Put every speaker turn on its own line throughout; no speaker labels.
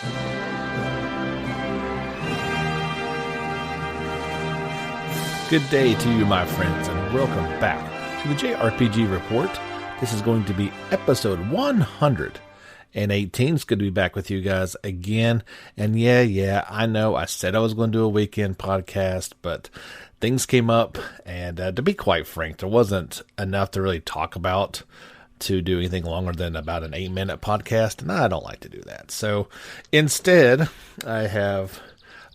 Good day to you, my friends, and welcome back to the JRPG Report. This is going to be episode 118. It's good to be back with you guys again. And yeah, I know I said I was going to do a weekend podcast, but things came up, and to be quite frank, there wasn't enough to really talk about to do anything longer than about an 8-minute podcast, and I don't like to do that. So instead, I have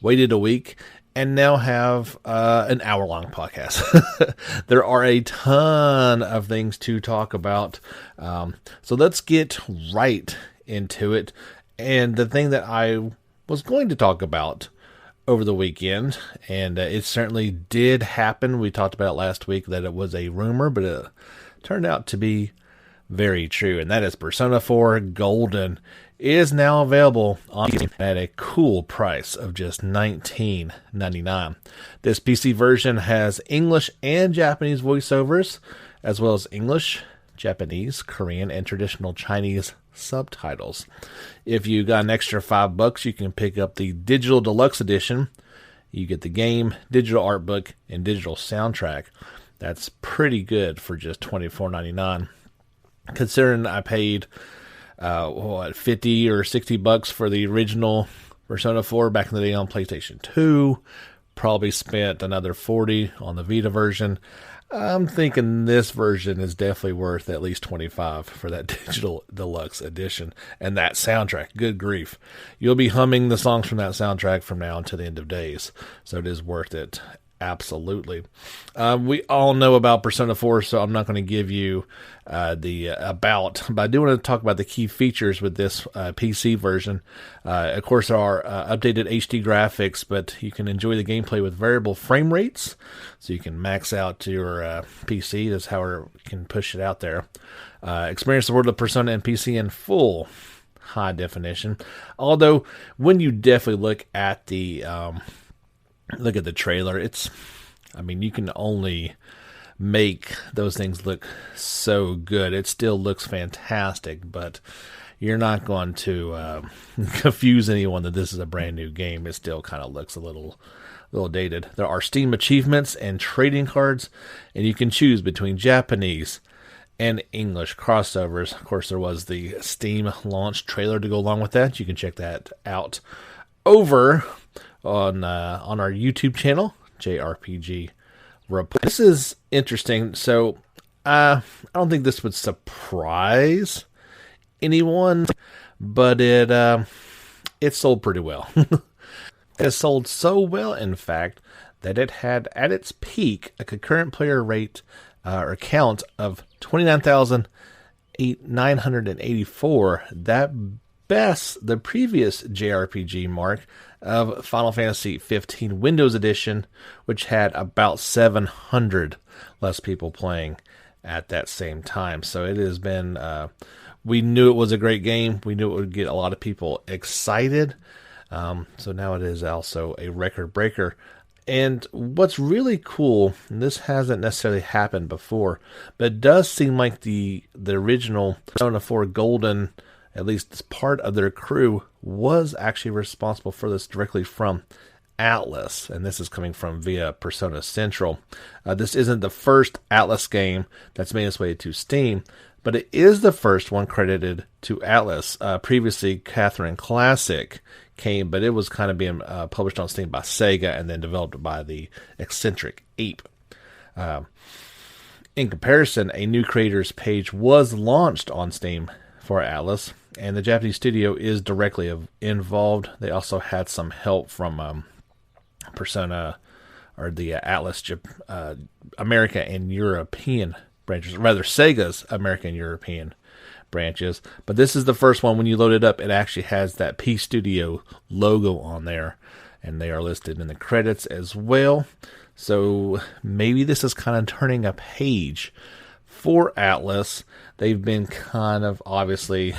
waited a week and now have an hour-long podcast. There are a ton of things to talk about, so let's get right into it. And the thing that I was going to talk about over the weekend, and it certainly did happen. We talked about it last week that it was a rumor, but it turned out to be very true, and that is Persona 4 Golden is now available on Steam at a cool price of just $19.99. This PC version has English and Japanese voiceovers, as well as English, Japanese, Korean, and traditional Chinese subtitles. If you got an extra $5, you can pick up the digital deluxe edition. You get the game, digital art book, and digital soundtrack. That's pretty good for just $24.99. Considering I paid $50 or $60 for the original Persona 4 back in the day on PlayStation 2, probably spent another $40 on the Vita version. I'm thinking this version is definitely worth at least $25 for that digital deluxe edition. And that soundtrack, good grief. You'll be humming the songs from that soundtrack from now until the end of days. So it is worth it. Absolutely. We all know about Persona 4, so I'm not going to give you the about, but I do want to talk about the key features with this PC version. Of course, there are updated HD graphics, but you can enjoy the gameplay with variable frame rates, so you can max out your PC. That's how you can push it out there. Experience the world of Persona and PC in full high definition. Although, when you definitely look at the trailer, you can only make those things look so good. It still looks fantastic, but you're not going to confuse anyone that this is a brand new game. It still kind of looks a little dated. There are Steam achievements and trading cards, and you can choose between Japanese and English crossovers. Of course, there was the Steam launch trailer to go along with that. You can check that out over on our YouTube channel, JRPG Report. This is interesting. So I don't think this would surprise anyone, but it sold pretty well. It sold so well, in fact, that it had at its peak a concurrent player rate or count of 29,984. That best the previous JRPG mark of Final Fantasy 15 Windows Edition, which had about 700 less people playing at that same time. So it has been, we knew it was a great game. We knew it would get a lot of people excited. So now it is also a record breaker. And what's really cool, and this hasn't necessarily happened before, but it does seem like the original Persona 4 Golden, at least part of their crew, was actually responsible for this directly from Atlas, and this is coming from via Persona Central. This isn't the first Atlas game that's made its way to Steam, but it is the first one credited to Atlas. Previously, Catherine Classic came, but it was kind of being published on Steam by Sega and then developed by the eccentric Ape. In comparison, a new creators page was launched on Steam for Atlas, and the Japanese studio is directly involved. They also had some help from Persona, or the Atlas America and European branches, rather Sega's American and European branches. But this is the first one. When you load it up, it actually has that P Studio logo on there, and they are listed in the credits as well. So maybe this is kind of turning a page for Atlas. They've been kind of obviously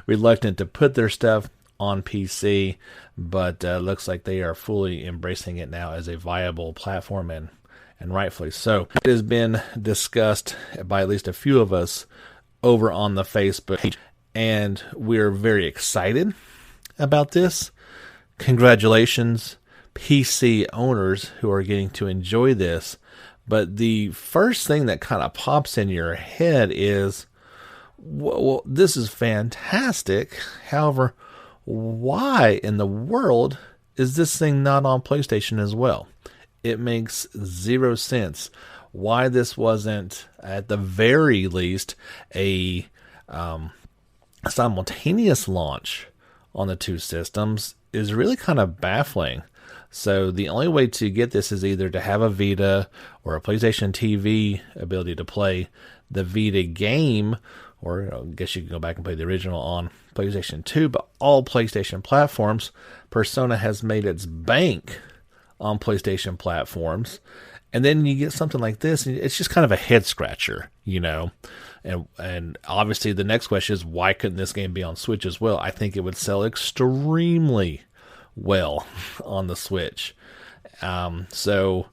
reluctant to put their stuff on PC, but looks like they are fully embracing it now as a viable platform, and rightfully so. It has been discussed by at least a few of us over on the Facebook page, and we're very excited about this. Congratulations, PC owners who are getting to enjoy this. But the first thing that kind of pops in your head is, well, this is fantastic. However, why in the world is this thing not on PlayStation as well? It makes zero sense why this wasn't, at the very least, a simultaneous launch on the two systems is really kind of baffling. So the only way to get this is either to have a Vita or a PlayStation TV ability to play the Vita game, or I guess you can go back and play the original on PlayStation 2, but all PlayStation platforms. Persona has made its bank on PlayStation platforms. And then you get something like this, and it's just kind of a head scratcher, you know. And obviously the next question is, why couldn't this game be on Switch as well? I think it would sell extremely well on the Switch. So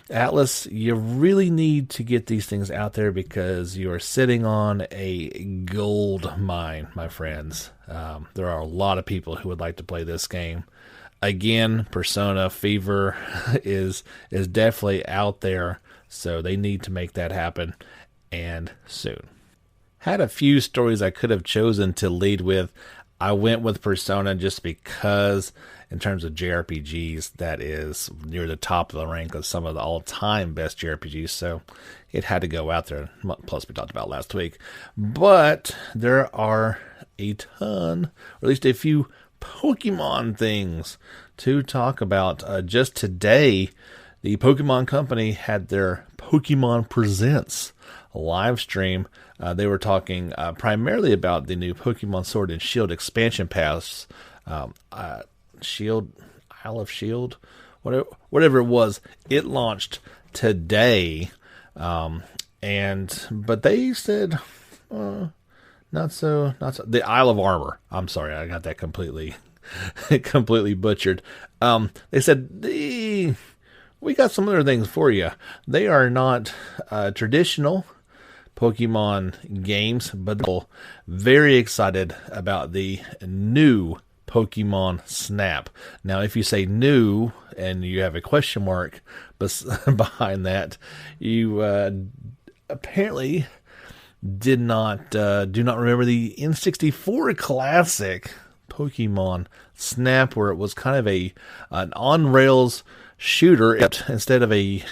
Atlas, you really need to get these things out there because you are sitting on a gold mine, my friends. There are a lot of people who would like to play this game. Again, Persona fever is definitely out there, so they need to make that happen, and soon. Had a few stories I could have chosen to lead with. I went with Persona just because, in terms of JRPGs, that is near the top of the rank of some of the all-time best JRPGs, so it had to go out there. Plus, we talked about last week. But there are a ton, or at least a few, Pokemon things to talk about. Just today, the Pokemon Company had their Pokemon Presents live stream. They were talking primarily about the new Pokemon Sword and Shield expansion pass. Shield, Isle of Shield, whatever it was. It launched today, but they said not so. The Isle of Armor. I'm sorry, I got that completely butchered. They said we got some other things for you. They are not traditional Pokemon games, but they're very excited about the new Pokemon Snap. Now, if you say new and you have a question mark behind that, you apparently do not remember the N64 classic Pokemon Snap, where it was kind of an on-rails shooter. Instead of a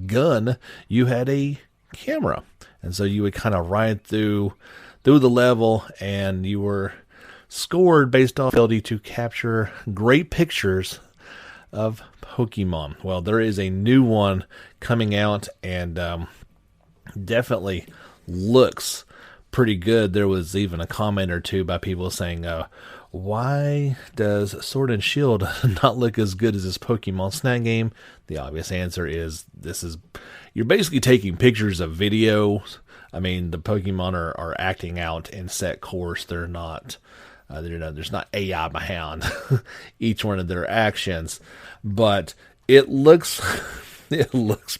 gun, you had a camera. And so you would kind of ride through the level, and you were scored based on ability to capture great pictures of Pokemon. Well, there is a new one coming out, and definitely looks pretty good. There was even a comment or two by people saying, why does Sword and Shield not look as good as this Pokemon Snap game? The obvious answer is you're basically taking pictures of videos. I mean, the Pokemon are acting out in set course. They're not, there's not AI behind each one of their actions, but it looks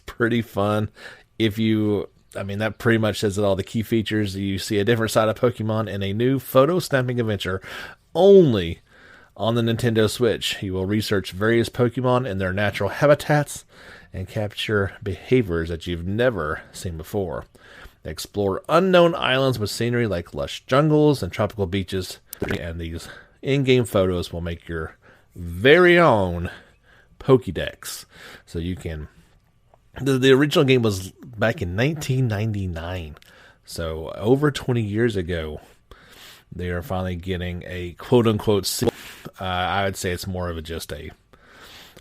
pretty fun. That pretty much says it all. The key features: you see a different side of Pokemon in a new photo snapping adventure only on the Nintendo Switch. You will research various Pokemon in their natural habitats and capture behaviors that you've never seen before. Explore unknown islands with scenery like lush jungles and tropical beaches, and these in-game photos will make your very own Pokédex. So you can... The original game was back in 1999, so over 20 years ago. They are finally getting a quote-unquote sequel. I would say it's more of just a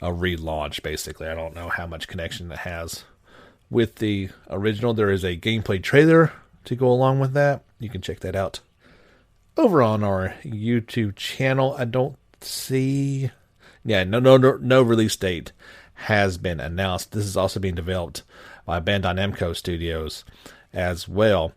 relaunch, basically. I don't know how much connection it has with the original. There is a gameplay trailer to go along with that. You can check that out over on our YouTube channel. I don't see... Yeah, no release date has been announced. This is also being developed by Bandai Namco Studios as well.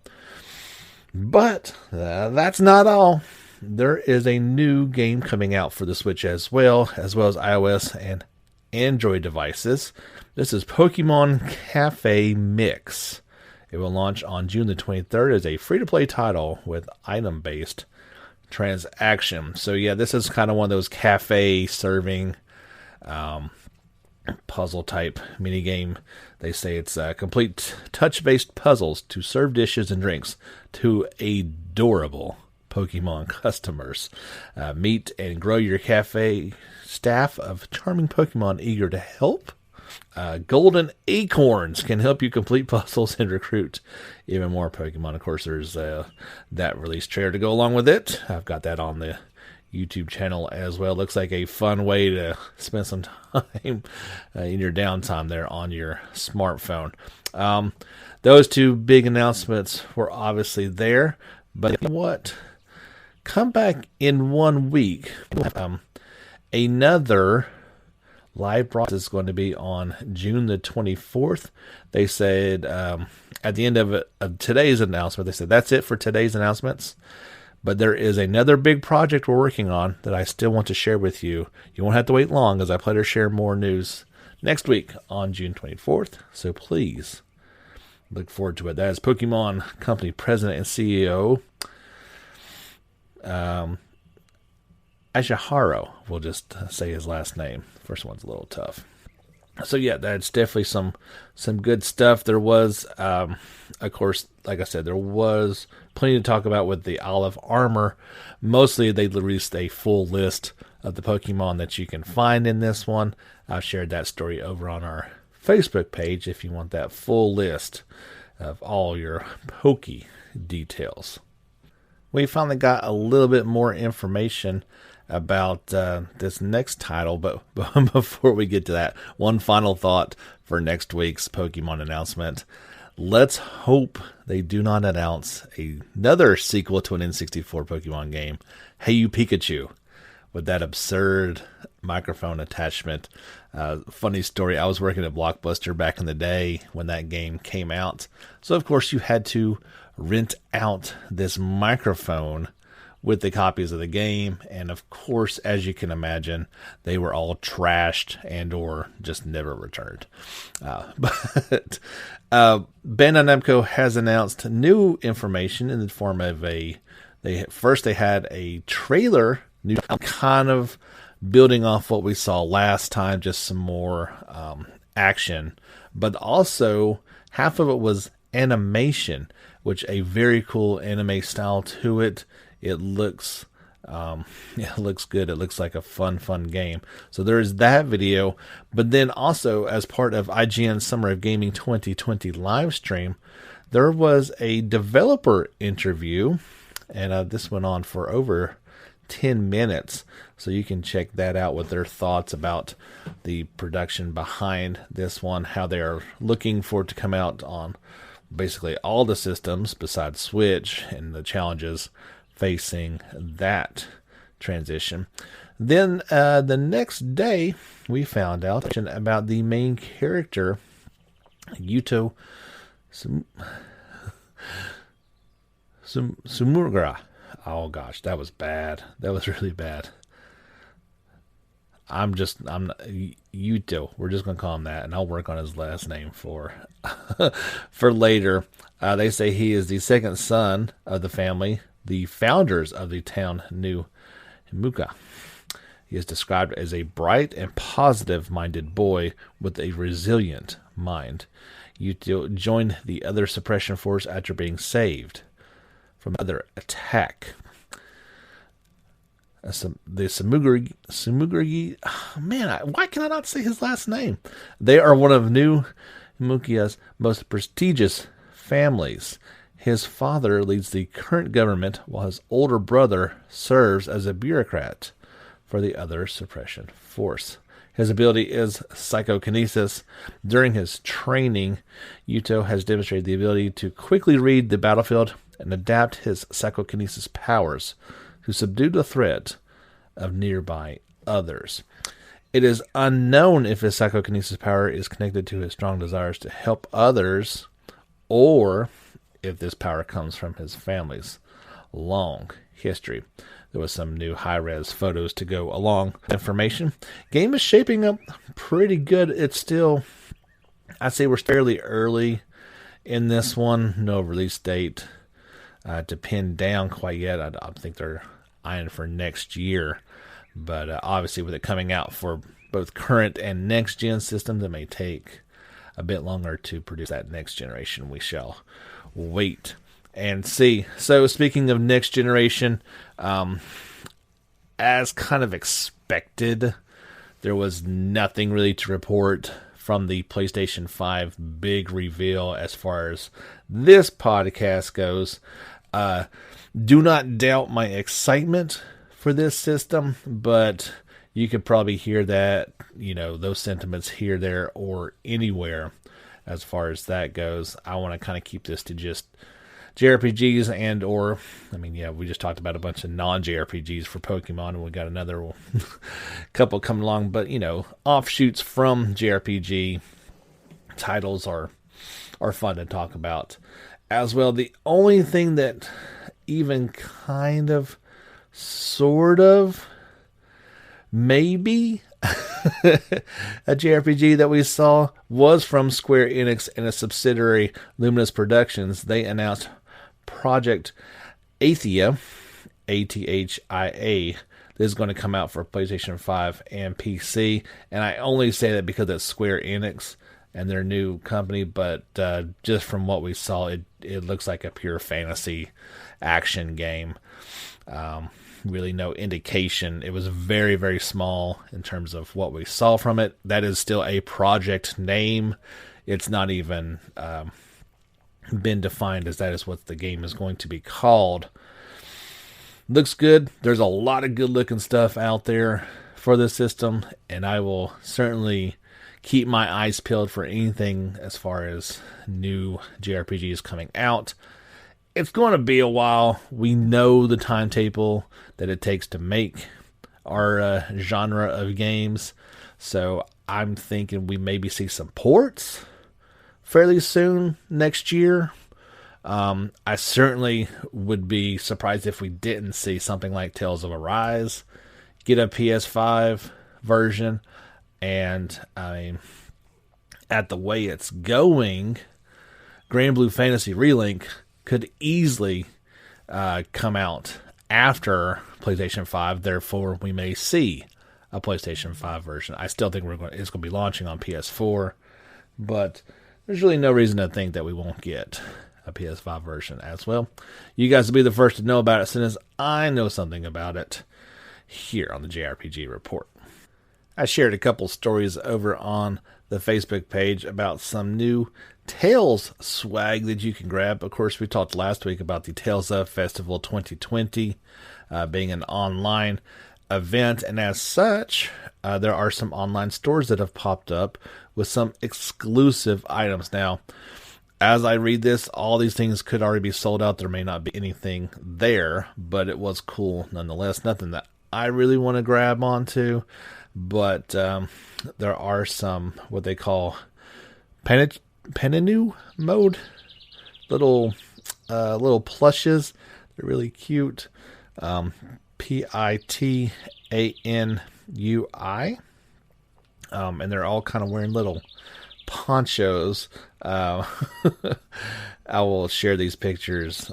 But that's not all. There is a new game coming out for the Switch as well as iOS and Android devices. This is Pokemon Cafe Mix. It will launch on June the 23rd as a free-to-play title with item-based transaction. So yeah, this is kind of one of those cafe serving puzzle type mini game. They say it's complete touch-based puzzles to serve dishes and drinks to adorable Pokemon customers. Meet and grow your cafe staff of charming Pokemon eager to help. Golden acorns can help you complete puzzles and recruit even more Pokemon. Of course, there's that release trailer to go along with it. I've got that on the YouTube channel as well. Looks like a fun way to spend some time in your downtime there on your smartphone. Those two big announcements were obviously there, but you know what? Come back in 1 week. Another live broadcast is going to be on June the 24th. They said at the end of today's announcement, they said that's it for today's announcements. But there is another big project we're working on that I still want to share with you. You won't have to wait long, as I plan to share more news next week on June 24th. So please look forward to it. That is Pokemon Company President and CEO Ashihiro. We'll just say his last name. First one's a little tough. So yeah, that's definitely some good stuff. There was, of course, like I said, there was plenty to talk about with the Olive Armor. Mostly they released a full list of the Pokemon that you can find in this one. I've shared that story over on our Facebook page if you want that full list of all your Poke details. We finally got a little bit more information about this next title, but before we get to that, one final thought for next week's Pokemon announcement. Let's hope they do not announce another sequel to an N64 Pokemon game, Hey You Pikachu, with that absurd microphone attachment. Funny story, I was working at Blockbuster back in the day when that game came out. So of course you had to rent out this microphone with the copies of the game, and of course, as you can imagine, they were all trashed and or just never returned. But Bandai Namco has announced new information in the form of they had a trailer, new kind of building off what we saw last time, just some more action, but also half of it was animation, which a very cool anime style to it. It looks good. It looks like a fun game. So there is that video. But then also, as part of IGN Summer of Gaming 2020 live stream, there was a developer interview, and this went on for over 10 minutes. So you can check that out with their thoughts about the production behind this one, how they are looking for it to come out on basically all the systems besides Switch, and the challenges facing that transition. Then the next day, we found out about the main character, Yuto Sumura. Oh gosh, that was bad. That was really bad. I'm Yuto. We're just gonna call him that, and I'll work on his last name for later. They say he is the second son of the family, the founders of the town New Himuka. He is described as a bright and positive-minded boy with a resilient mind. Yuto joined the other suppression force after being saved from another attack. The Sumuguragi, why can I not say his last name? They are one of New Himukia's most prestigious families. His father leads the current government, while his older brother serves as a bureaucrat for the other suppression force. His ability is psychokinesis. During his training, Yuto has demonstrated the ability to quickly read the battlefield and adapt his psychokinesis powers to subdue the threat of nearby others. It is unknown if his psychokinesis power is connected to his strong desires to help others, or if this power comes from his family's long history. There was some new high-res photos to go along with information. Game is shaping up pretty good. It's still, I'd say we're fairly early in this one. No release date to pin down quite yet. I think they're eyeing for next year. But obviously, with it coming out for both current and next gen systems, it may take a bit longer to produce that next generation. We shall wait and see. So, speaking of next generation, as kind of expected, there was nothing really to report from the PlayStation 5 big reveal as far as this podcast goes. Do not doubt my excitement for this system, but you could probably hear that, those sentiments here, there, or anywhere as far as that goes. I want to kind of keep this to just JRPGs we just talked about a bunch of non-JRPGs for Pokemon, and we got another couple coming along, but, offshoots from JRPG titles are fun to talk about as well. The only thing that even kind of, sort of, maybe a JRPG that we saw was from Square Enix and a subsidiary, Luminous Productions. They announced Project Athia, Athia. This is going to come out for PlayStation 5 and PC. And I only say that because it's Square Enix and their new company, but just from what we saw, it looks like a pure fantasy action game. Really no indication. It was very, very small in terms of what we saw from it. That is still a project name. It's not even been defined as that is what the game is going to be called. Looks good. There's a lot of good looking stuff out there for this system, and I will certainly keep my eyes peeled for anything as far as new JRPGs coming out. It's going to be a while. We know the timetable that it takes to make our genre of games. So I'm thinking we maybe see some ports fairly soon next year. I certainly would be surprised if we didn't see something like Tales of Arise get a PS5 version. And at the way it's going, Grand Blue Fantasy Relink could easily come out after PlayStation 5. Therefore, we may see a PlayStation 5 version. I still think it's going to be launching on PS4, but there's really no reason to think that we won't get a PS5 version as well. You guys will be the first to know about it as soon as I know something about it here on the JRPG Report. I shared a couple stories over on the Facebook page about some new Tales swag that you can grab. Of course, we talked last week about the Tales of Festival 2020 being an online event, and as such, there are some online stores that have popped up with some exclusive items. Now, as I read this, all these things could already be sold out. There may not be anything there, but it was cool nonetheless. Nothing that I really want to grab onto, but there are some what they call Peninu mode little plushes. They're really cute. Pitanui, and they're all kind of wearing little ponchos. I will share these pictures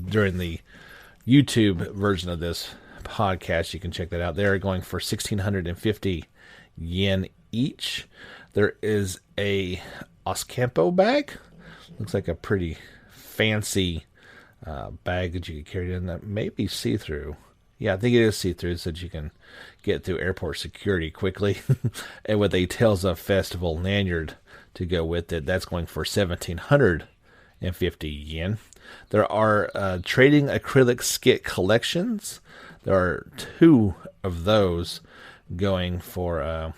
during the YouTube version of this podcast. You can check that out. They're going for 1,650 yen each. There is a Oscampo bag. Looks like a pretty fancy bag that you can carry in that may be see-through. Yeah, I think it is see-through so that you can get through airport security quickly. And with a Tales of Festival lanyard to go with it, that's going for 1,750 yen. There are trading acrylic skit collections. There are 2 of those going for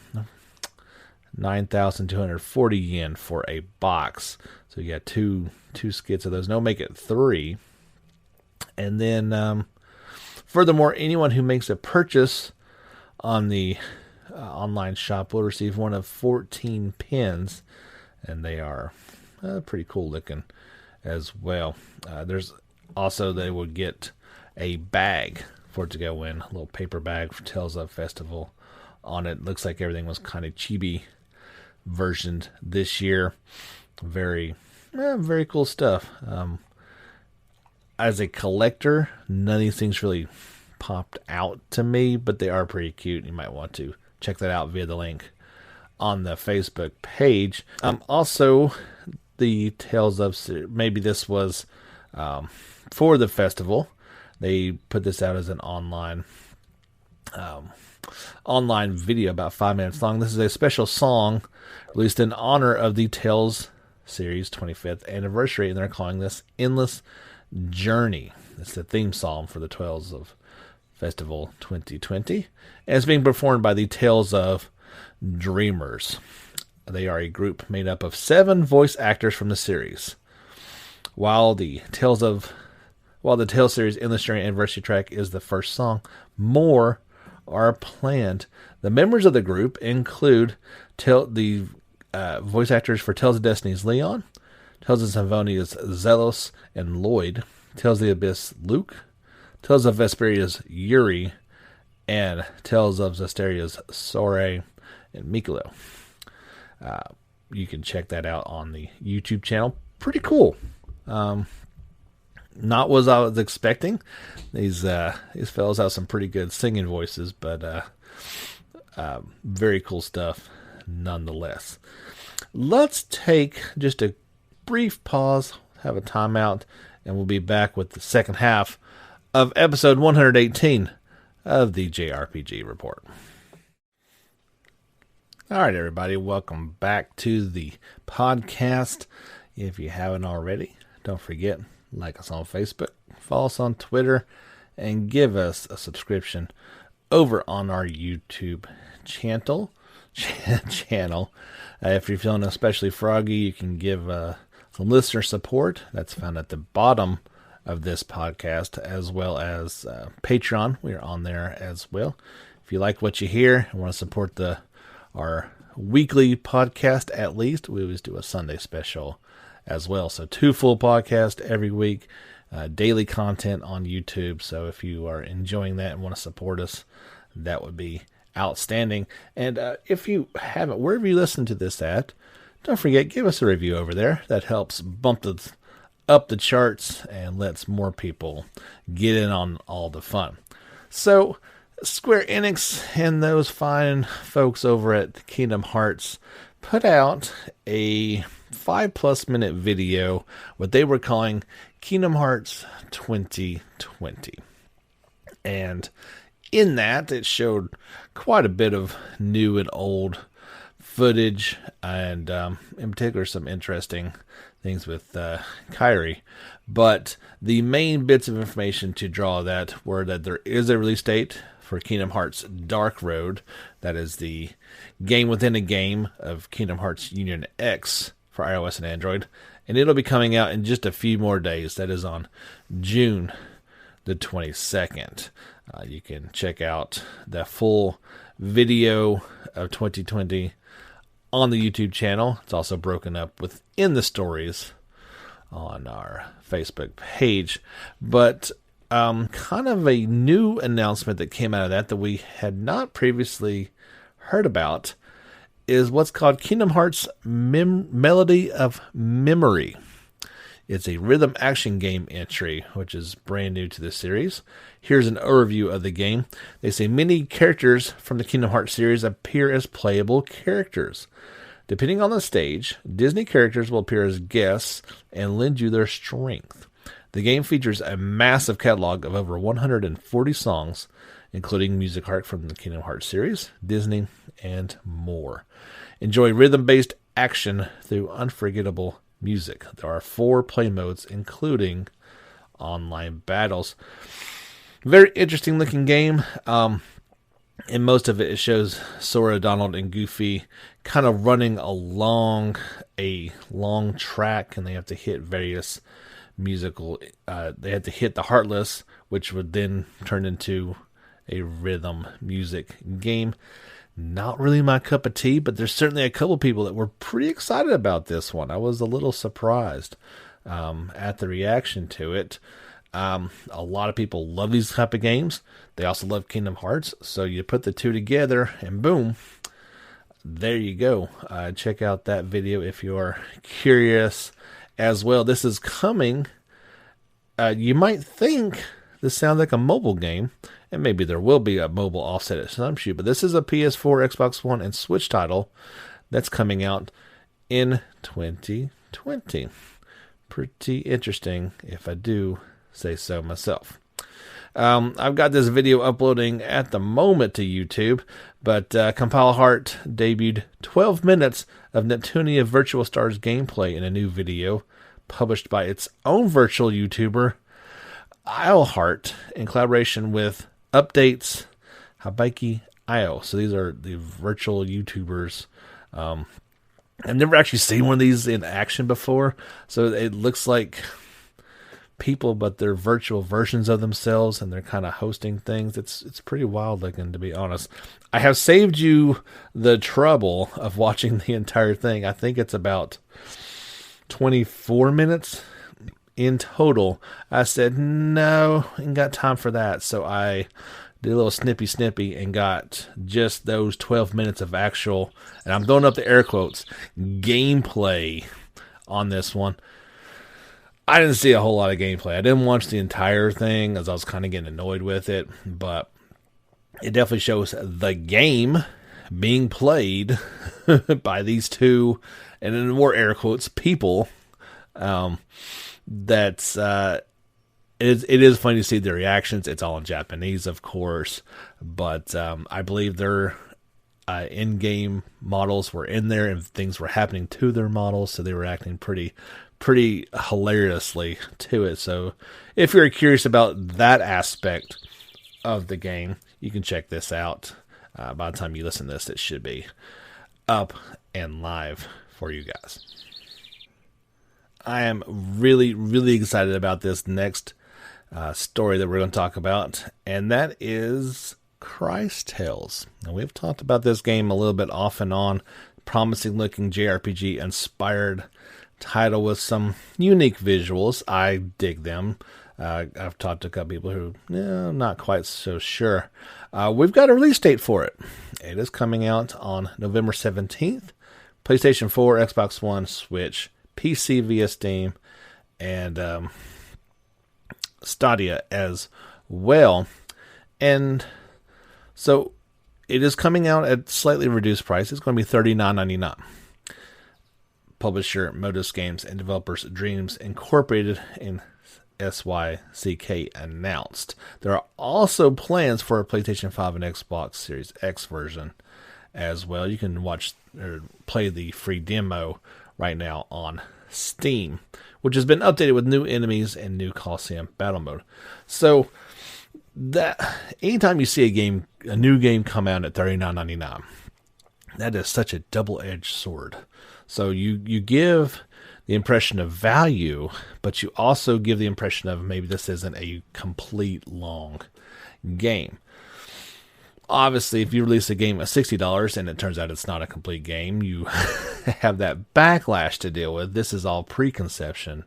9,240 yen for a box. So you got two skits of those. No, make it 3. And then, furthermore, anyone who makes a purchase on the online shop will receive one of 14 pins, and they are pretty cool looking as well. There's also, they will get a bag for it to go in, a little paper bag for Tales of Festival on it. Looks like everything was kind of chibi versioned this year. Very cool stuff. as a collector, none of these things really popped out to me, but they are pretty cute. You might want to check that out via the link on the Facebook page. Also, the Tales of, maybe this was for the festival. They put this out as an online video about 5 minutes long. This is a special song released in honor of the Tales series 25th anniversary, and they're calling this Endless Journey. It's the theme song for the Tales of Festival 2020, and it's being performed by the Tales of Dreamers. They are a group made up of 7 voice actors from the series. While the Tales series Endless Journey anniversary track is the first song, more are planned. The members of the group include the voice actors for Tales of Destiny's Leon, Tales of Symphonia's Zelos and Lloyd, Tales of the Abyss Luke, Tales of Vesperia's Yuri, and Tales of Zesteria's Sore and Mikelo. You can check that out on the YouTube channel. Pretty cool. Not what I was expecting. These fellas have some pretty good singing voices, but very cool stuff nonetheless. Let's take just a brief pause, have a timeout, and we'll be back with the second half of episode 118 of the JRPG Report. All right, everybody, welcome back to the podcast. If you haven't already, don't forget, like us on Facebook, follow us on Twitter, and give us a subscription over on our YouTube channel. If you're feeling especially froggy, you can give some listener support. That's found at the bottom of this podcast, as well as Patreon. We are on there as well. If you like what you hear and want to support our weekly podcast, at least, we always do a Sunday special as well. So 2 full podcasts every week, daily content on YouTube. So if you are enjoying that and want to support us, that would be outstanding. And if you haven't, wherever you listen to this at, don't forget, give us a review over there. That helps bump up the charts and lets more people get in on all the fun. So Square Enix and those fine folks over at Kingdom Hearts put out a 5+ minute video, what they were calling Kingdom Hearts 2020. And in that, it showed quite a bit of new and old footage, and in particular some interesting things with Kairi. But the main bits of information to draw that were that there is a release date for Kingdom Hearts Dark Road. That is the game within a game of Kingdom Hearts Union X for iOS and Android. And it'll be coming out in just a few more days. That is on June the 22nd. You can check out the full video of 2020 on the YouTube channel. It's also broken up within the stories on our Facebook page. But kind of a new announcement that came out of that we had not previously heard about is what's called Kingdom Hearts Melody of Memory. It's a rhythm action game entry, which is brand new to the series. Here's an overview of the game. They say many characters from the Kingdom Hearts series appear as playable characters. Depending on the stage, Disney characters will appear as guests and lend you their strength. The game features a massive catalog of over 140 songs, including music art from the Kingdom Hearts series, Disney, and more. Enjoy rhythm-based action through unforgettable music. There are 4 play modes, including online battles. Very interesting looking game. In most of it shows Sora, Donald, and Goofy kind of running along a long track, and they have to hit various musical. They had to hit the Heartless, which would then turn into a rhythm music game. Not really my cup of tea, but there's certainly a couple people that were pretty excited about this one. I was a little surprised at the reaction to it. A lot of people love these type of games. They also love Kingdom Hearts. So you put the two together and boom, there you go. Check out that video if you're curious as well. This is coming You might think this sounds like a mobile game, and maybe there will be a mobile offset at some shoot, but this is a PS4, Xbox One, and Switch title that's coming out in 2020. Pretty interesting, if I do say so myself. I've got this video uploading at the moment to YouTube, but Compile Heart debuted 12 minutes of Neptunia Virtual Stars gameplay in a new video published by its own virtual YouTuber, Isleheart, in collaboration with Updates Habaki Io. So these are the virtual YouTubers. I've never actually seen one of these in action before, so it looks like people, but they're virtual versions of themselves, and they're kind of hosting things. It's pretty wild looking, to be honest. I have saved you the trouble of watching the entire thing. I think it's about 24 minutes in total. I said, no, ain't got time for that. So I did a little snippy and got just those 12 minutes of actual, and I'm throwing up the air quotes, gameplay on this one. I didn't see a whole lot of gameplay. I didn't watch the entire thing as I was kind of getting annoyed with it, but it definitely shows the game being played by these two, and in more air quotes, people. It is funny to see their reactions. It's all in Japanese, of course, but I believe their in-game models were in there and things were happening to their models, so they were acting pretty hilariously to it. So if you're curious about that aspect of the game, you can check this out. By the time you listen to this, it should be up and live for you guys. I am really excited about this next story that we're going to talk about, and that is Cris Tales. Now, we've talked about this game a little bit off and on. Promising looking JRPG inspired title with some unique visuals. I dig them. I've talked to a couple people who, I'm not quite so sure. We've got a release date for it. It is coming out on November 17th. PlayStation 4, Xbox One, Switch, PC via Steam, and Stadia as well. And so it is coming out at slightly reduced price. It's going to be $39.99. Publisher Modus Games and developers Dreams Incorporated in SYCK announced. There are also plans for a PlayStation 5 and Xbox Series X version as well. You can watch or play the free demo right now on Steam, which has been updated with new enemies and new Coliseum battle mode. So that anytime you see a new game come out at $39.99, that is such a double-edged sword. So you give the impression of value, but you also give the impression of maybe this isn't a complete long game. Obviously, if you release a game at $60 and it turns out it's not a complete game, you have that backlash to deal with. This is all preconception,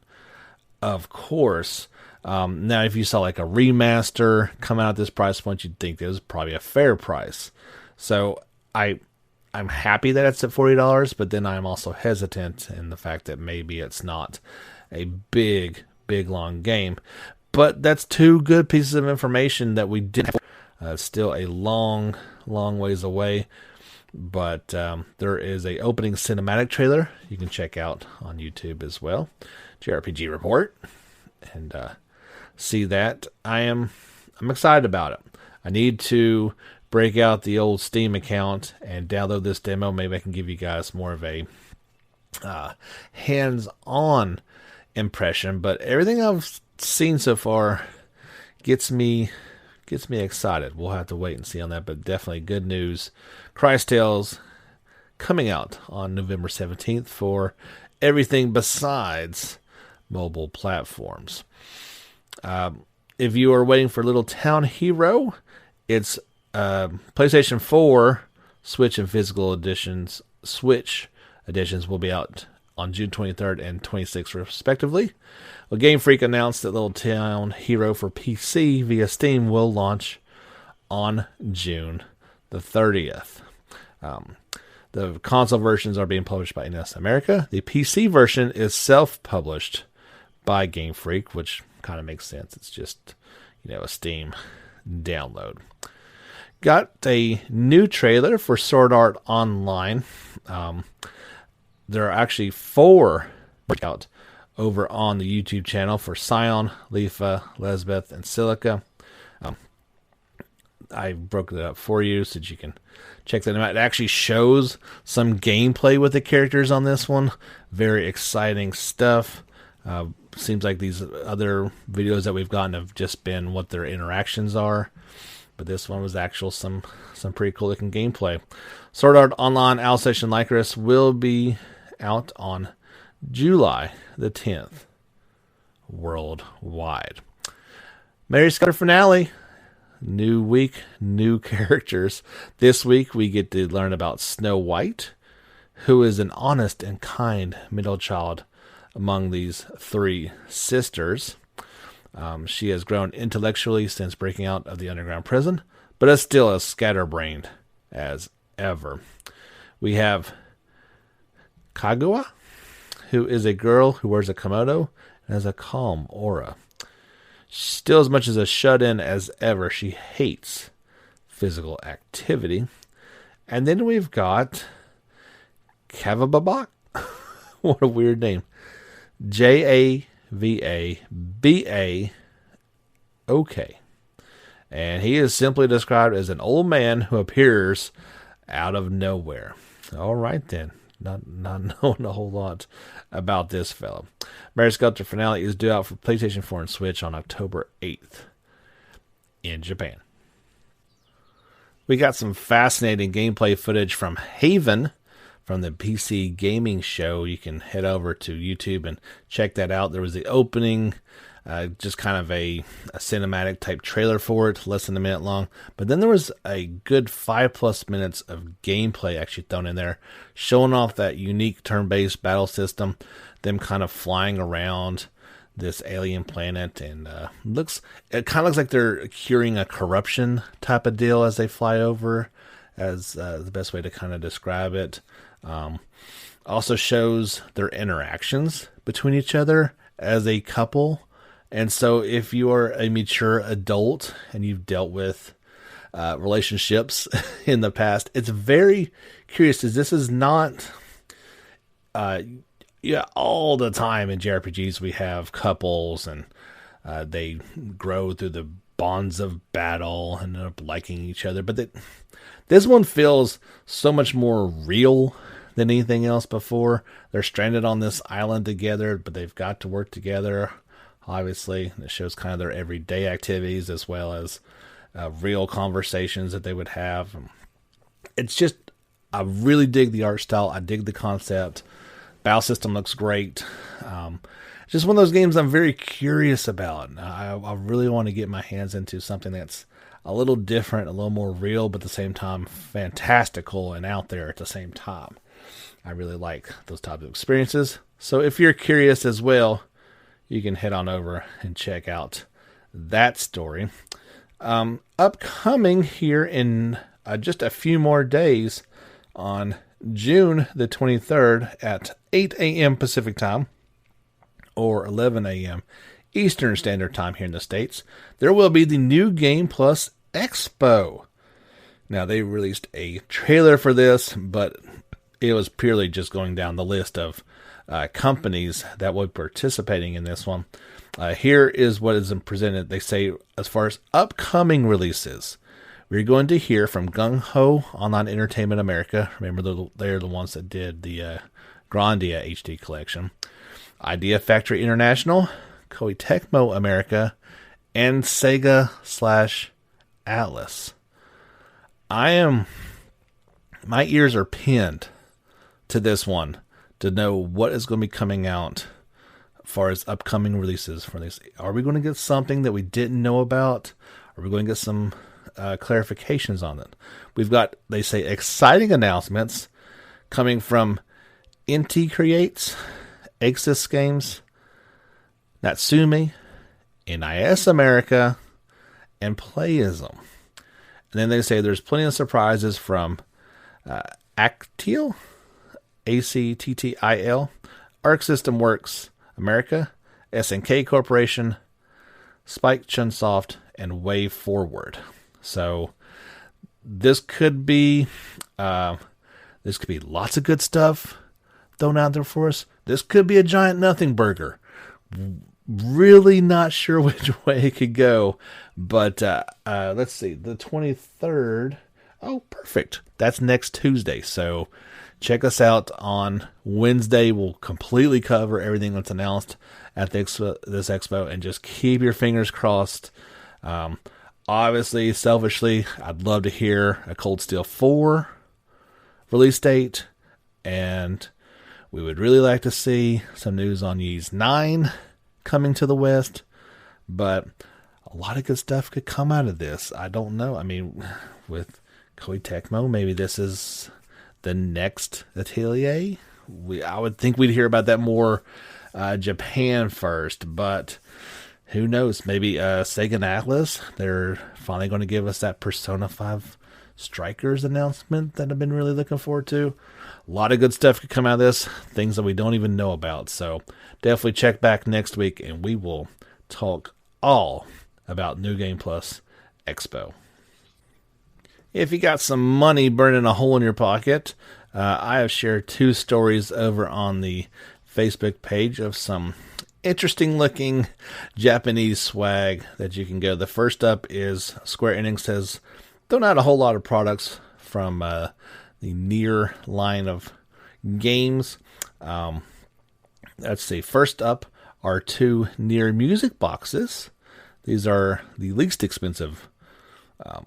of course. Now, if you saw like a remaster come out at this price point, you'd think it was probably a fair price. So I'm happy that it's at $40, but then I'm also hesitant in the fact that maybe it's not a big, long game. But that's two good pieces of information that we did have. Still a long ways away, but there is a opening cinematic trailer you can check out on YouTube as well. JRPG Report, and see that. I'm excited about it. I need to break out the old Steam account and download this demo. Maybe I can give you guys more of a hands-on impression, but everything I've seen so far gets me excited. We'll have to wait and see on that, but definitely good news. Cris Tales coming out on November 17th for everything besides mobile platforms. If you are waiting for Little Town Hero, it's PlayStation 4, Switch, and physical editions. Switch editions will be out on June 23rd and 26th, respectively. Well, Game Freak announced that Little Town Hero for PC via Steam will launch on June the 30th. The console versions are being published by NS America. The PC version is self-published by Game Freak, which kind of makes sense. It's just, a Steam download. Got a new trailer for Sword Art Online. There are actually 4 out over on the YouTube channel for Scion, Leafa, Lesbeth, and Silica. I broke it up for you so that you can check that out. It actually shows some gameplay with the characters on this one. Very exciting stuff. Seems like these other videos that we've gotten have just been what their interactions are. But this one was actual some pretty cool looking gameplay. Sword Art Online Owl Station Lycoris will be out on July the 10th worldwide. Mary Scudder finale. New week, new characters. This week we get to learn about Snow White, who is an honest and kind middle child among these 3 sisters. She has grown intellectually since breaking out of the underground prison, but is still as scatterbrained as ever. We have Kaguya, who is a girl who wears a kimono and has a calm aura. Still as much as a shut-in as ever, she hates physical activity. And then we've got Kavababak. What a weird name. Javabak. And he is simply described as an old man who appears out of nowhere. All right then. Not knowing a whole lot about this fellow. Mary Sculptor finale is due out for PlayStation 4 and Switch on October 8th in Japan. We got some fascinating gameplay footage from Haven from the PC Gaming Show. You can head over to YouTube and check that out. There was the opening, just kind of a cinematic type trailer for it, less than a minute long. But then there was a good 5+ minutes of gameplay actually thrown in there, showing off that unique turn-based battle system, them kind of flying around this alien planet, and it kind of looks like they're curing a corruption type of deal as they fly over, as the best way to kind of describe it. Also shows their interactions between each other as a couple. And so if you are a mature adult and you've dealt with relationships in the past, it's very curious, as this is not all the time in JRPGs we have couples and they grow through the bonds of battle and end up liking each other. But this one feels so much more real than anything else before. They're stranded on this island together, but they've got to work together. Obviously, it shows kind of their everyday activities as well as real conversations that they would have. It's just, I really dig the art style. I dig the concept. Battle system looks great. Just one of those games I'm very curious about. I really want to get my hands into something that's a little different, a little more real, but at the same time fantastical and out there at the same time. I really like those types of experiences. So if you're curious as well, you can head on over and check out that story. Upcoming here in just a few more days on June the 23rd at 8 a.m. Pacific time or 11 a.m. Eastern Standard Time here in the States, there will be the New Game Plus Expo. Now, they released a trailer for this, but it was purely just going down the list of companies that will be participating in this one. Here is what is presented. They say, as far as upcoming releases, we're going to hear from Gung Ho Online Entertainment America. Remember, they're the ones that did the Grandia HD collection. Idea Factory International, Koei Tecmo America, and Sega/Atlas. My ears are pinned to this one to know what is going to be coming out as far as upcoming releases for this. Are we going to get something that we didn't know about? Are we going to get some clarifications on it? We've got, they say, exciting announcements coming from Inti Creates, Axis Games, Natsume, NIS America, and Playism. And then they say there's plenty of surprises from Actil, ACTTIL, Arc System Works America, SNK Corporation, Spike Chunsoft, and Way Forward. So this could be lots of good stuff thrown out there for us. This could be a giant nothing burger. Really not sure which way it could go, but let's see, the 23rd. Oh, perfect. That's next Tuesday. So check us out on Wednesday. We'll completely cover everything that's announced at this expo, and just keep your fingers crossed. Obviously, selfishly, I'd love to hear a Cold Steel 4 release date, and we would really like to see some news on Ys 9 coming to the West, but a lot of good stuff could come out of this. I don't know. I mean, with Koei Tecmo, maybe this is the next Atelier. I would think we'd hear about that more Japan first, but who knows? Maybe Sega and Atlas, they're finally going to give us that Persona 5 Strikers announcement that I've been really looking forward to. A lot of good stuff could come out of this, things that we don't even know about. So definitely check back next week, and we will talk all about New Game Plus Expo. If you got some money burning a hole in your pocket, I have shared 2 stories over on the Facebook page of some interesting looking Japanese swag that you can go. The first up is Square Enix has thrown out a whole lot of products from the Nier line of games. Let's see. First up are 2 Nier music boxes. These are the least expensive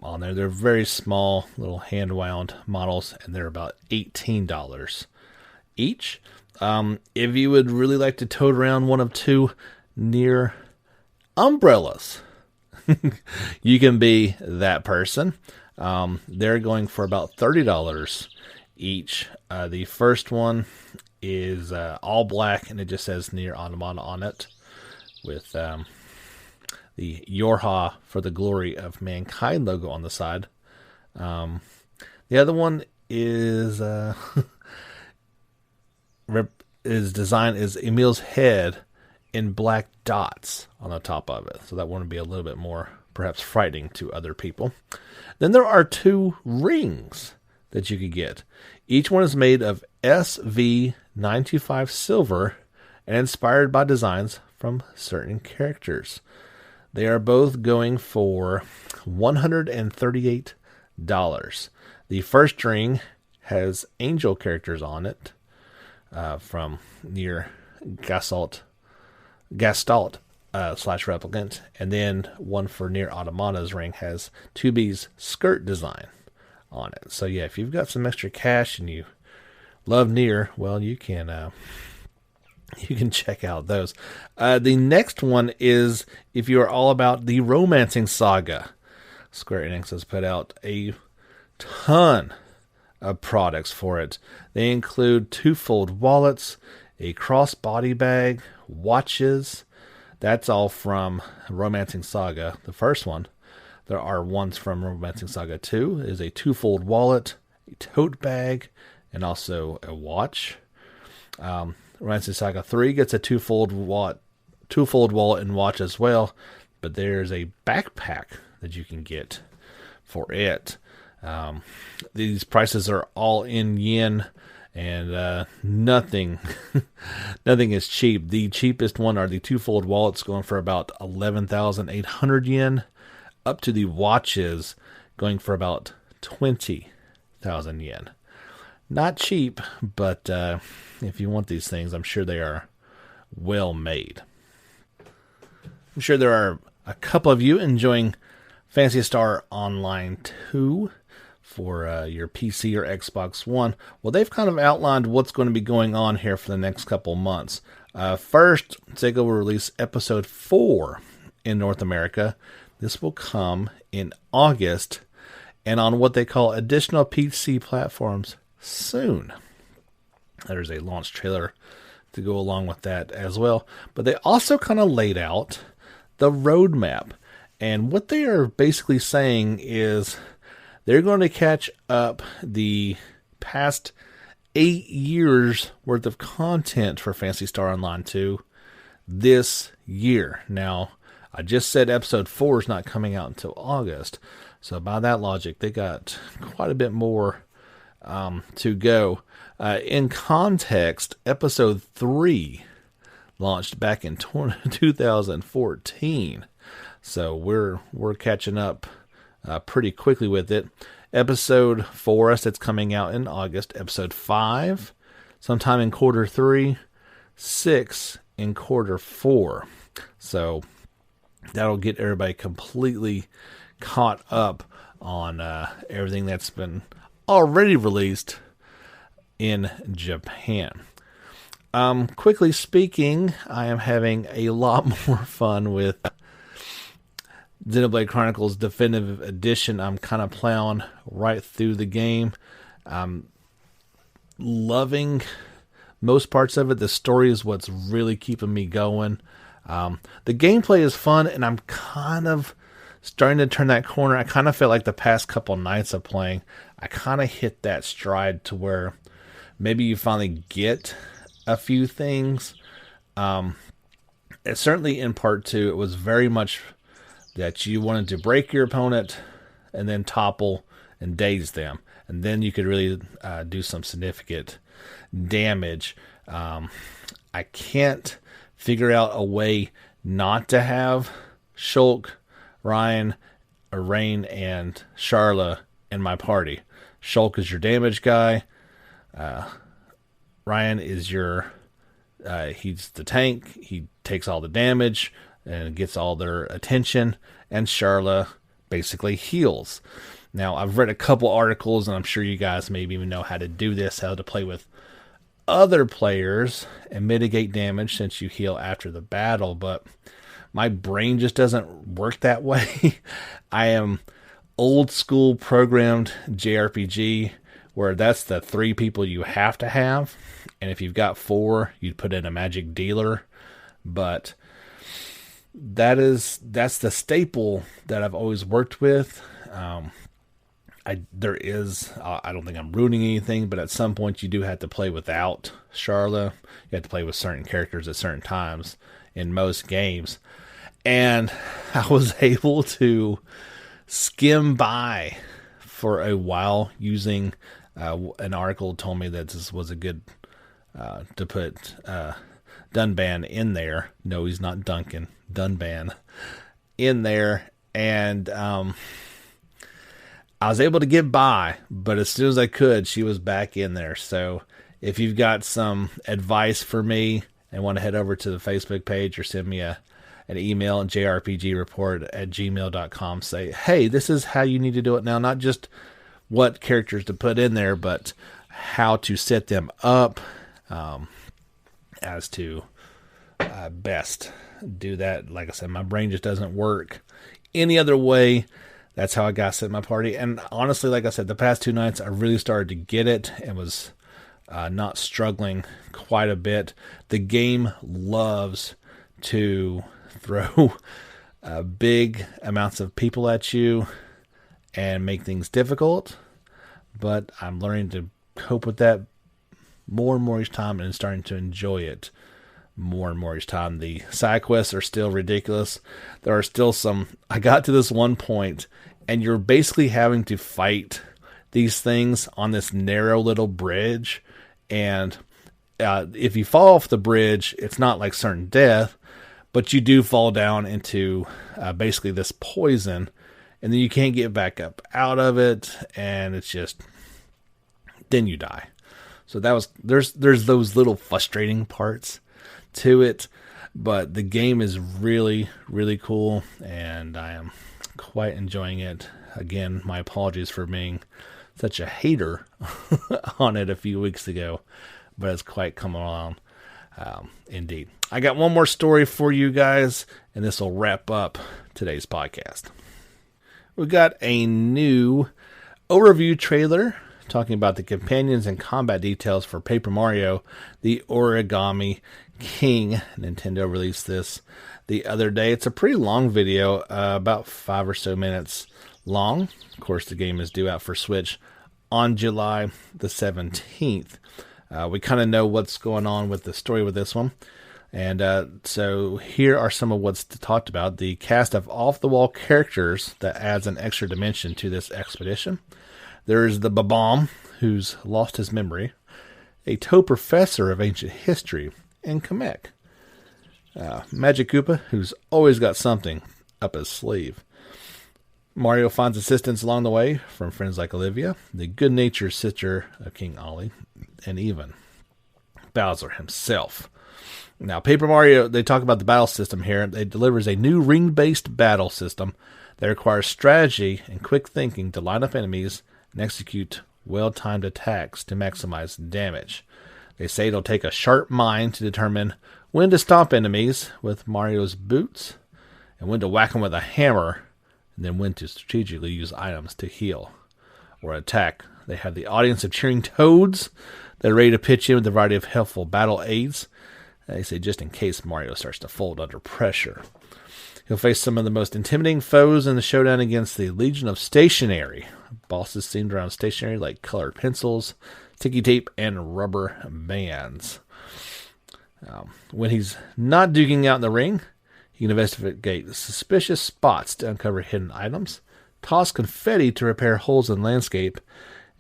on there. They're very small, little hand-wound models, and they're about $18 each. If you would really like to tote around one of 2 Nier umbrellas, you can be that person. They're going for about $30 each. The first one is all black, and it just says Nier Automata on it, with the Yorha for the Glory of Mankind logo on the side. The other one is design is Emil's head in black dots on the top of it. So that one would be a little bit more perhaps frightening to other people. Then there are 2 rings that you could get. Each one is made of SV925 silver and inspired by designs from certain characters. They are both going for $138. The first ring has angel characters on it from Nier Gestalt / Replicant, and then one for Nier Automata's ring has 2B's skirt design on it. So yeah, if you've got some extra cash and you love Nier, well, you can check out those. The next one is if you're all about the Romancing Saga. Square Enix has put out a ton of products for it. They include 2-fold wallets, a crossbody bag, watches. That's all from Romancing Saga, the first one. There are ones from Romancing Saga 2. Is a 2-fold wallet, a tote bag, and also a watch. Romancing Saga 3 gets a 2-fold wallet and watch as well, but there's a backpack that you can get for it. These prices are all in yen, and nothing is cheap. The cheapest one are the 2-fold wallets, going for about 11,800 yen, up to the watches going for about 20,000 yen. Not cheap, but if you want these things, I'm sure they are well made. I'm sure there are a couple of you enjoying Phantasy Star Online 2 for your PC or Xbox One. Well, they've kind of outlined what's going to be going on here for the next couple months. First, Sega will release Episode 4 in North America. This will come in August, and on what they call additional PC platforms soon. There's a launch trailer to go along with that as well. But they also kind of laid out the roadmap. And what they are basically saying is they're going to catch up the past 8 years worth of content for Phantasy Star Online 2 this year. Now, I just said episode 4 is not coming out until August. So by that logic, they got quite a bit more to go. In context, episode 3 launched back in 2014. So we're catching up pretty quickly with it. Episode 4, that's coming out in August. Episode 5, sometime in quarter 3. 6 in quarter 4. So that'll get everybody completely caught up on everything that's been already released in Japan. Quickly speaking, I am having a lot more fun with Xenoblade Chronicles Definitive Edition. I'm kind of plowing right through the game. I'm loving most parts of it. The story is what's really keeping me going. The gameplay is fun, and I'm kind of starting to turn that corner. I kind of feel like the past couple nights of playing, I kind of hit that stride to where maybe you finally get a few things. It's certainly in part 2, it was very much that you wanted to break your opponent and then topple and daze them. And then you could really do some significant damage. I can't figure out a way not to have Shulk, Ryan, Rain, and Sharla in my party. Shulk is your damage guy. Ryan is your he's the tank. He takes all the damage and gets all their attention. And Sharla basically heals. Now, I've read a couple articles, and I'm sure you guys maybe even know how to do this, how to play with other players and mitigate damage since you heal after the battle, but my brain just doesn't work that way. I am old school programmed JRPG, where that's the 3 people you have to have, and if you've got 4, you'd put in a magic dealer, but that's the staple that I've always worked with. I don't think I'm ruining anything, but at some point you do have to play without Sharla. You have to play with certain characters at certain times in most games. And I was able to skim by for a while using an article told me that this was a good to put Dunban in there. No, he's not Duncan. Dunban in there. And I was able to get by, but as soon as I could, she was back in there. So if you've got some advice for me and want to head over to the Facebook page or send me an email at jrpgreport@gmail.com, say, hey, this is how you need to do it now. Not just what characters to put in there, but how to set them up as to best do that. Like I said, my brain just doesn't work any other way. That's how I got set my party. And honestly, like I said, the past 2 nights, I really started to get it and was not struggling quite a bit. The game loves to throw big amounts of people at you and make things difficult. But I'm learning to cope with that more and more each time and starting to enjoy it more and more each time. The side quests are still ridiculous. There are still some. I got to this one point, and you're basically having to fight these things on this narrow little bridge. And if you fall off the bridge, it's not like certain death, but you do fall down into basically this poison, and then you can't get back up out of it, and it's just then you die. So that was there's those little frustrating parts to it, but the game is really, really cool, and I am quite enjoying it. Again, my apologies for being such a hater on it a few weeks ago, but it's quite come along indeed. I got one more story for you guys, and this will wrap up today's podcast. We got a new overview trailer talking about the companions and combat details for Paper Mario, the Origami King. Nintendo released this the other day. It's a pretty long video, about 5 or so minutes long. Of course, the game is due out for Switch on July the 17th. We kind of know what's going on with the story with this one. And so here are some of what's talked about. The cast of off-the-wall characters that adds an extra dimension to this expedition. There's the Babam, who's lost his memory, a Toe professor of ancient history, and Kamek. Magic Koopa, who's always got something up his sleeve. Mario finds assistance along the way from friends like Olivia, the good-natured sister of King Ollie, and even Bowser himself. Now, Paper Mario, they talk about the battle system here. It delivers a new ring-based battle system that requires strategy and quick thinking to line up enemies and execute well-timed attacks to maximize damage. They say it'll take a sharp mind to determine when to stomp enemies with Mario's boots and when to whack them with a hammer, and then when to strategically use items to heal or attack. They have the audience of cheering toads that are ready to pitch in with a variety of helpful battle aids. They say just in case Mario starts to fold under pressure. He'll face some of the most intimidating foes in the showdown against the Legion of Stationery. Bosses themed around stationery like colored pencils, sticky tape, and rubber bands. When he's not duking out in the ring, he can investigate suspicious spots to uncover hidden items, toss confetti to repair holes in landscape,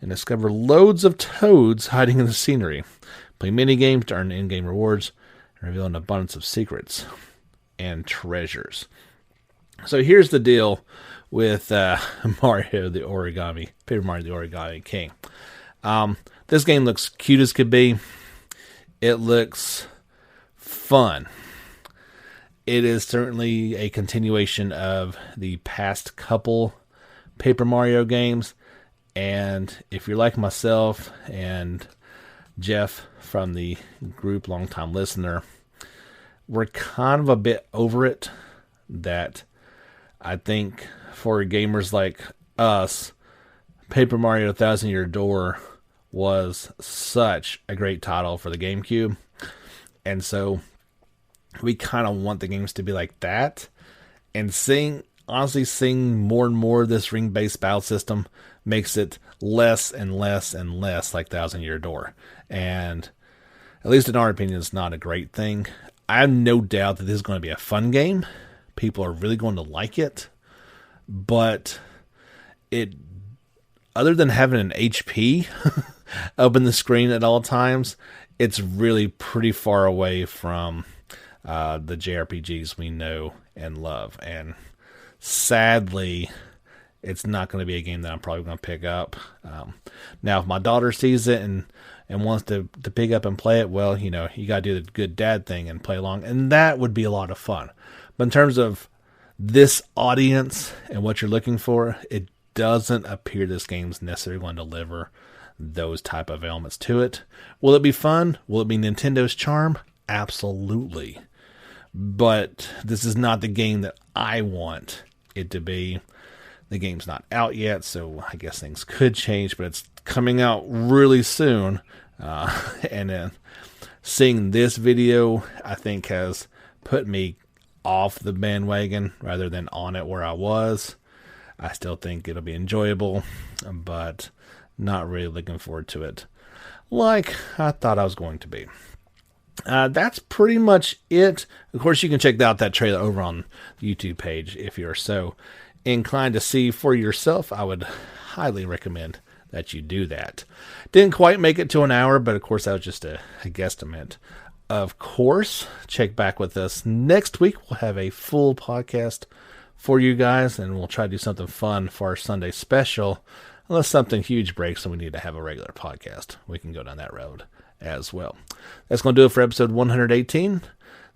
and discover loads of toads hiding in the scenery. Play minigames to earn in-game rewards, and reveal an abundance of secrets and treasures. So here's the deal with Mario the Origami, Paper Mario the Origami King. This game looks cute as could be. It looks fun. It is certainly a continuation of the past couple Paper Mario games. And if you're like myself and Jeff from the group, longtime listener, we're kind of a bit over it. That I think for gamers like us, Paper Mario Thousand Year Door was such a great title for the GameCube. And so we kind of want the games to be like that. And honestly seeing more and more of this ring-based battle system makes it less and less and less like Thousand Year Door. And at least in our opinion, it's not a great thing. I have no doubt that this is going to be a fun game. People are really going to like it. But other than having an HP up in the screen at all times, it's really pretty far away from the JRPGs we know and love. And sadly, it's not going to be a game that I'm probably going to pick up. Now, if my daughter sees it and wants to pick up and play it, well, you got to do the good dad thing and play along. And that would be a lot of fun. But in terms of this audience and what you're looking for, it doesn't appear this game's necessarily going to deliver those type of elements to it. Will it be fun? Will it be Nintendo's charm? Absolutely. But this is not the game that I want it to be. The game's not out yet, so I guess things could change, but it's coming out really soon. And then seeing this video, I think, has put me off the bandwagon rather than on it where I was. I still think it'll be enjoyable, but not really looking forward to it like I thought I was going to be. That's pretty much it. Of course, you can check out that trailer over on the YouTube page if you're so inclined to see for yourself. I would highly recommend that you do that. Didn't quite make it to an hour, but of course that was just a guesstimate. Of course, check back with us next week. We'll have a full podcast for you guys, and we'll try to do something fun for our Sunday special. Unless something huge breaks and we need to have a regular podcast, we can go down that road as well. That's going to do it for episode 118.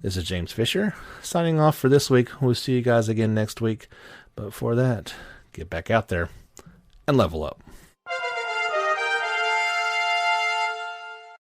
This is James Fisher signing off for this week. We'll see you guys again next week. But before that, get back out there and level up.